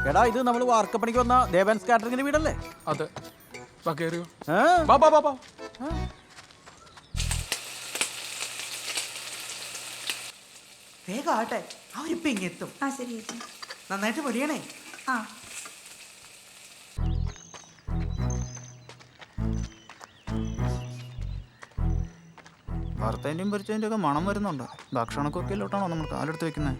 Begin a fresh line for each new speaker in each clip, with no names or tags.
എടാ ഇത് നമ്മൾ വാർക്കപ്പണിക്ക് വന്ന ദേവൻസ് കാറ്ററിംഗിന്റെ വീടല്ലേ?
അതെ. കേറിയോ?
വേഗം ആട്ടെ, അവരിപ്പോ ഇങ്ങെത്തും.
ആ ശരി ചേച്ചി.
നന്നായിട്ട് പൊരിയണേ.
ആ
വറുത്തതിൻ്റെയും പൊരിച്ചതിൻ്റെ ഒക്കെ മണം വരുന്നുണ്ട്. ഭക്ഷണക്കൊക്കെയിലോട്ടാണോ നമ്മൾ കാലെടുത്ത് വെക്കുന്നത്?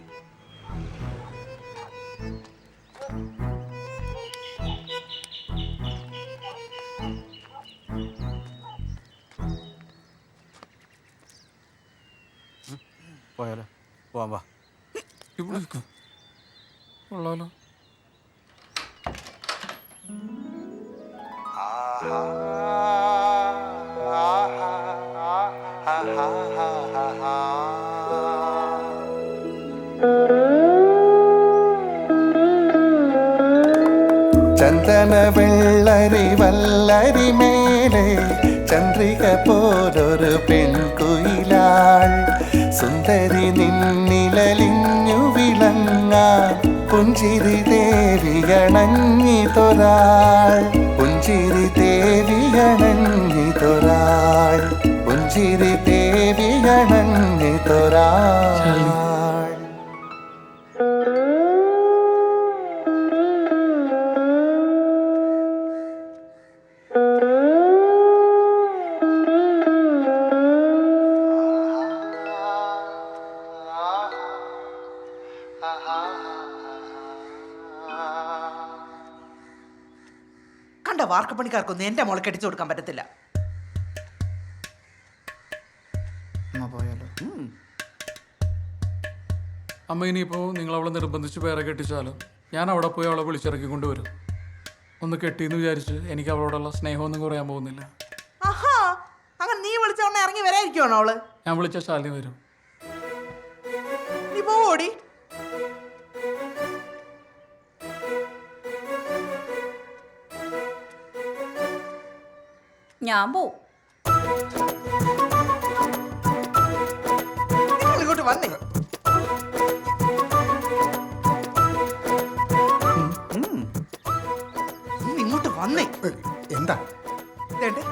പോയാലോ? പോവാം വാ.
ഇവിടെ കൊള്ളാലോ.
ചന്ദന വെള്ളരി വല്ലരി മേലെ ചന്ദ്രിക പോലൊരു പെൺകുയിലാൾ സുന്ദരി നിന്നിലലിഞ്ഞു വിളങ്ങാൻ പുഞ്ചിരി ദേവിയണഞ്ഞിതൊരാൾ പുഞ്ചിരി ദേവിയണഞ്ഞിതൊരാൾ പുഞ്ചിരി ദേവിയണഞ്ഞിതൊരാൾ.
കണ്ട വാർക്കപ്പണിക്കാർക്കൊന്നും എന്റെ മോളെ കെട്ടിച്ചു കൊടുക്കാൻ പറ്റത്തില്ല.
എന്നാ പോയാലോ?
അമ്മ ഇനിയിപ്പോൾ നിങ്ങൾ അവളെ നിർബന്ധിച്ച് വേറെ കെട്ടിച്ചാലോ ഞാൻ അവിടെ പോയി അവളെ വിളിച്ചിറക്കി കൊണ്ടുവരും. ഒന്ന് കെട്ടിയെന്ന് വിചാരിച്ച് എനിക്ക് അവളോടുള്ള സ്നേഹമൊന്നും കുറയാൻ പോകുന്നില്ല.
ആഹാ, അങ്ങനെ നീ വിളിച്ചോണ്ട് ഇറങ്ങി വരാതിരിക്കുവാണോ അവള്?
ഞാൻ വിളിച്ച ശാലിനി വരും.
നീ പോടി.
ഞാൻ പോവും.
നിങ്ങൾ ഇങ്ങോട്ട് വന്നേ. നീ ഇങ്ങോട്ട് വന്നേ.
എന്താ
ഇതേണ്ടേ,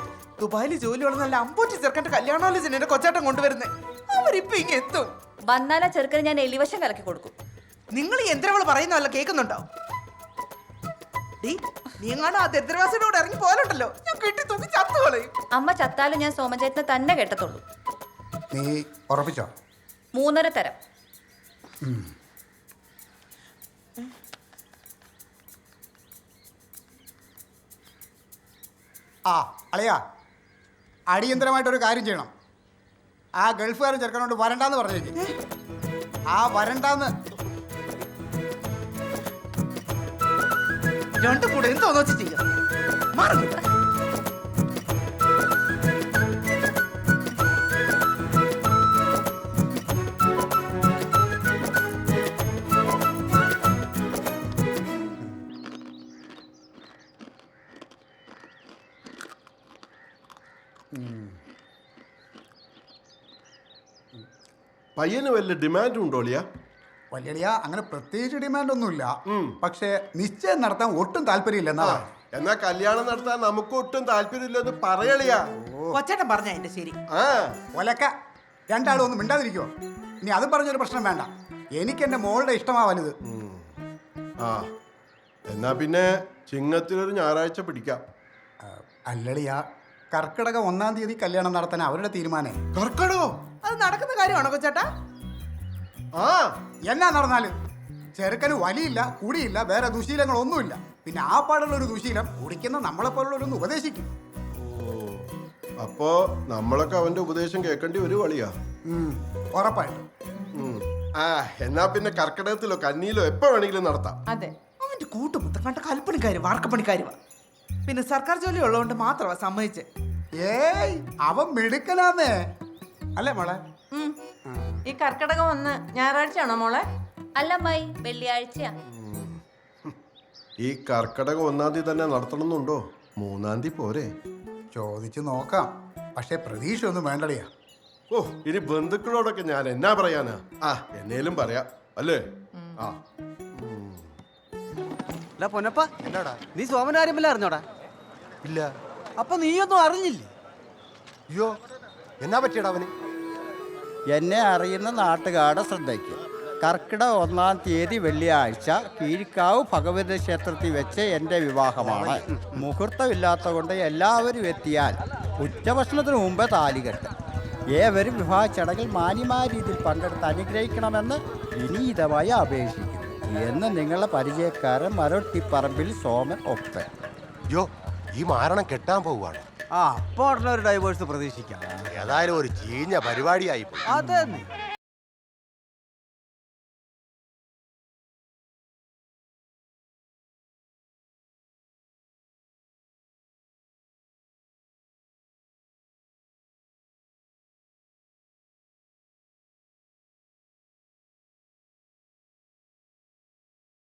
ദുബായില് ജോലിയുള്ള നല്ല അമ്പൂറ്റി ചെറുക്കന്റെ കല്യാണാലോചന എന്റെ കൊച്ചാട്ടം കൊണ്ടുവരുന്നേ. അവരിപ്പൊ ഇങ്ങ എത്തും.
വന്നാലാ ചെറുക്കന് ഞാൻ എലിവശം കലക്കി കൊടുക്കും.
നിങ്ങൾ ഈ യന്ത്രവള് പറയുന്നതല്ല കേൾക്കുന്നുണ്ടോ? നീ എങ്ങാണ്ട് ആ ദരിദ്രവാസിയോട് ഇറങ്ങി പോലുണ്ടല്ലോ, ഞാൻ കെട്ടി തൂക്കി ചത്തുകളയും.
അമ്മ ചത്താലും ഞാൻ സോമചേട്ടനെ തന്നെ കെട്ടത്തുള്ളൂ.
നീ ഉറപ്പിച്ചോ?
3.5 തരം.
ആ അളിയാ, അടിയന്തരമായിട്ടൊരു കാര്യം ചെയ്യണം. ആ ഗൾഫുകാരൻ ചെറുക്കനോട് വരണ്ടാന്ന് പറഞ്ഞേക്ക്. ആ വരണ്ടാന്ന്
രണ്ടും കൂടെ എന്തോന്ന് വെച്ച് ചെയ്യാം. മാറുന്നില്ല.
പയ്യന് വല്ല ഡിമാൻഡും ഉണ്ടോ അളിയാ?
വലിയ അങ്ങനെ പ്രത്യേകിച്ച് ഡിമാൻഡ് ഒന്നുമില്ല. പക്ഷേ നിശ്ചയം നടത്താൻ ഒട്ടും താല്പര്യമില്ല എന്നാ.
എന്നാ കല്യാണം നടത്താൻ നമുക്ക് ഒട്ടും താല്പര്യമില്ലെന്ന് പറയളിയാ.
കൊച്ചേട്ടൻ പറഞ്ഞ എന്റെ ശരി.
ഒലക്ക രണ്ടാളും ഒന്നും മിണ്ടാതിരിക്കുവോ? ഇനി അതും പറഞ്ഞൊരു പ്രശ്നം വേണ്ട. എനിക്ക് എൻ്റെ മോളുടെ ഇഷ്ടമാ വലുത്.
ആ എന്നാ പിന്നെ ചിങ്ങത്തിലൊരു ഞായറാഴ്ച പിടിക്കാം.
അല്ലളിയാ, കർക്കിടക 1-ാം തീയതി കല്യാണം നടത്താൻ അവരുടെ തീരുമാനം.
കർക്കടോ?
അത് നടക്കുന്ന കാര്യമാണോ കൊച്ചേട്ടാ?
ആ
എന്നാ നടന്നാലും ചെറുക്കന് വലിയില്ല, കുടിയില്ല, വേറെ ദുശീലങ്ങളൊന്നുമില്ല. പിന്നെ ആ പാടുള്ള ഒരു ദുശീലം കുടിക്കുന്ന നമ്മളെപ്പോലുള്ളവരൊന്ന് ഉപദേശിക്കും.
അപ്പോ നമ്മളൊക്കെ അവന്റെ ഉപദേശം കേൾക്കേണ്ടി ഒരു വളിയാ.
ഉറപ്പായിട്ടും.
ആ എന്നാ പിന്നെ കർക്കിടകത്തിലോ കന്നിയിലോ എപ്പോ വേണമെങ്കിലും നടത്താം.
അതെ, അവന്റെ കൂട്ടുമുത്തം കണ്ട കൽപ്പണിക്കാര് വാർക്കപ്പണിക്കാരുവാ. പിന്നെ സർക്കാർ ജോലി ഉള്ളതുകൊണ്ട് മാത്രമാ സമ്മതിച്ച്.
ഏയ് അവൻ മിടുക്കനാന്നേ, അല്ലേ മോളെ?
ഈ കർക്കിടകം 1 ഞായറാഴ്ചയാണോ മോളെ?
അല്ല അമ്മായി, വെള്ളിയാഴ്ചയാ.
ഈ കർക്കിടകം 1-ാം തീയതി തന്നെ നടത്തണമെന്നുണ്ടോ? 3-ാം തീയതി പോരെ?
ചോദിച്ചു നോക്കാം, പക്ഷെ പ്രതീക്ഷ ഒന്നും വേണ്ടടിയാ.
ഓ ഇനി ബന്ധുക്കളോടൊക്കെ ഞാൻ എന്നാ പറയാനാ? ആ എന്നേലും പറയാം അല്ലേ? ആ
അല്ല പൊന്നപ്പ,
എന്നാടാ?
നീ സോമന്റെ കാര്യം അറിഞ്ഞോടാ?
ഇല്ല.
അപ്പൊ നീയൊന്നും അറിഞ്ഞില്ലേ?
അയ്യോ, എന്നാ പറ്റിയടാ അവന്?
എന്നെ അറിയുന്ന നാട്ടുകാരുടെ ശ്രദ്ധയ്ക്ക് കർക്കിടക 1-ാം തീയതി വെള്ളിയാഴ്ച കീഴ്ക്കാവ് ഭഗവതി ക്ഷേത്രത്തിൽ വെച്ച് എൻ്റെ വിവാഹമാണ്. മുഹൂർത്തമില്ലാത്ത കൊണ്ട് എല്ലാവരും എത്തിയാൽ ഉച്ചഭക്ഷണത്തിന് മുമ്പ് താലികെട്ട്. ഏവരും വിവാഹ ചടങ്ങിൽ മാന്യമായ രീതിയിൽ പങ്കെടുത്ത് അനുഗ്രഹിക്കണമെന്ന് വിനീതമായി അപേക്ഷിക്കുന്നു എന്ന് നിങ്ങളുടെ പരിചയക്കാരൻ മരട്ടിപ്പറമ്പിൽ സോമൻ ഒപ്പൻ.
അയ്യോ, ഈ മാരണം കെട്ടാൻ പോവുകയാണ്.
ആ, അപ്പൊ ഉടനെ ഒരു ഡൈവേഴ്സ് പ്രതീക്ഷിക്കാം.
ഏതായാലും ഒരു ചീഞ്ഞ പരിപാടിയായി പോയി.
അതെ.